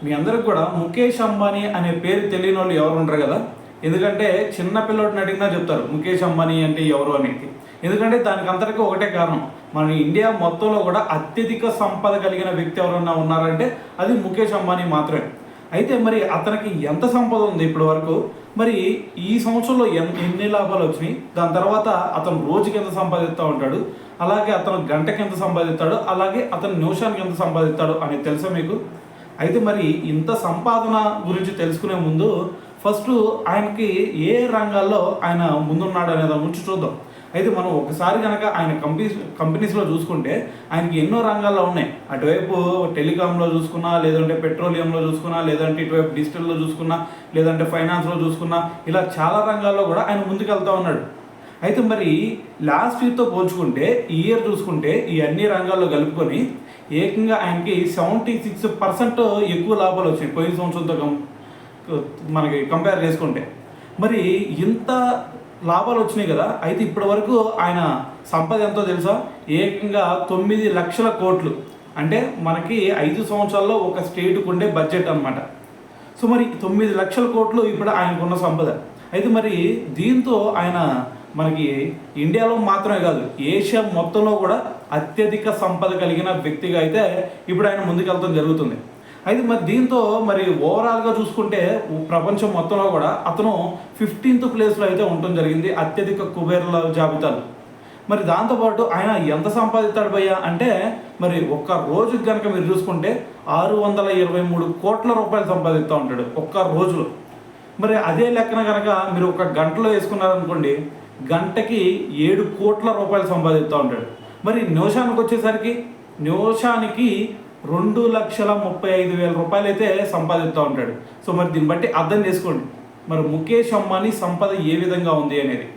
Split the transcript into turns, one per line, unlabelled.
మీ అందరికి కూడా ముఖేష్ అంబానీ అనే పేరు తెలియని వాళ్ళు ఎవరు ఉండరు కదా. ఎందుకంటే చిన్న పిల్లోడిని అడిగినా చెప్తారు ముఖేష్ అంబానీ అంటే ఎవరు అనేది. ఎందుకంటే దానికి అంతటికీ ఒకటే కారణం, మన ఇండియా మొత్తంలో కూడా అత్యధిక సంపద కలిగిన వ్యక్తి ఎవరన్నా ఉన్నారంటే అది ముఖేష్ అంబానీ మాత్రమే. అయితే మరి అతనికి ఎంత సంపద ఉంది ఇప్పటి వరకు, మరి ఈ సంవత్సరంలో ఎన్ని లాభాలు వచ్చినాయి, దాని తర్వాత అతను రోజుకి ఎంత సంపాదిస్తూ ఉంటాడు, అలాగే అతను గంటకి ఎంత సంపాదిస్తాడు, అలాగే అతను నిమిషానికి ఎంత సంపాదిస్తాడు అనేది తెలుసా మీకు? అయితే మరి ఇంత సంపాదన గురించి తెలుసుకునే ముందు ఫస్ట్ ఆయనకి ఏ రంగాల్లో ఆయన ముందున్నాడు అనే దాని గురించి చూద్దాం. అయితే మనం ఒకసారి కనుక ఆయన కంపెనీస్లో చూసుకుంటే ఆయనకి ఎన్నో రంగాల్లో ఉన్నాయి. అటువైపు టెలికాంలో చూసుకున్నా, లేదంటే పెట్రోలియంలో చూసుకున్నా, లేదంటే ఇటువైపు డిజిటల్లో చూసుకున్నా, లేదంటే ఫైనాన్స్లో చూసుకున్నా, ఇలా చాలా రంగాల్లో కూడా ఆయన ముందుకెళ్తా ఉన్నాడు. అయితే మరి లాస్ట్ ఇయర్తో పోల్చుకుంటే ఈ ఇయర్ చూసుకుంటే ఈ అన్ని రంగాల్లో కలుపుకొని ఏకంగా ఆయనకి 76% ఎక్కువ లాభాలు వచ్చినాయి పోయిన సంవత్సరంతో మనకి కంపేర్ చేసుకుంటే. మరి ఇంత లాభాలు వచ్చినాయి కదా. అయితే ఇప్పటి వరకు ఆయన సంపద ఎంతో తెలుసా? ఏకంగా 9 లక్షల కోట్లు. అంటే మనకి 5 సంవత్సరాల్లో ఒక స్టేట్కు ఉండే బడ్జెట్ అనమాట. సో మరి 9 లక్షల కోట్లు ఇప్పుడు ఆయనకున్న సంపద. అయితే మరి దీంతో ఆయన మనకి ఇండియాలో మాత్రమే కాదు, ఏషియా మొత్తంలో కూడా అత్యధిక సంపద కలిగిన వ్యక్తిగా అయితే ఇప్పుడు ఆయన ముందుకెళ్తాం జరుగుతుంది. అయితే మరి దీంతో మరి ఓవరాల్గా చూసుకుంటే ప్రపంచం మొత్తంలో కూడా అతను 15th ప్లేస్లో అయితే ఉండటం జరిగింది అత్యధిక కుబేర్ల జాబితాలు. మరి దాంతోపాటు ఆయన ఎంత సంపాదిస్తాడు భయ్యా అంటే, మరి ఒక్క రోజుకి కనుక మీరు చూసుకుంటే 623 కోట్ల రూపాయలు సంపాదిస్తూ ఉంటాడు ఒక్క రోజులో. మరి అదే లెక్కన కనుక మీరు ఒక గంటలో వేసుకున్నారనుకోండి, గంటకి 7 కోట్ల రూపాయలు సంపాదిస్తూ ఉంటాడు. మరి నిమిషానికి వచ్చేసరికి నిమిషానికి 2,35,000 రూపాయలు అయితే సంపాదిస్తూ ఉంటాడు. సో మరి దీన్ని బట్టి అర్థం చేసుకోండి మరి ముఖేష్ అంబానీ సంపద ఏ విధంగా ఉంది అనేది.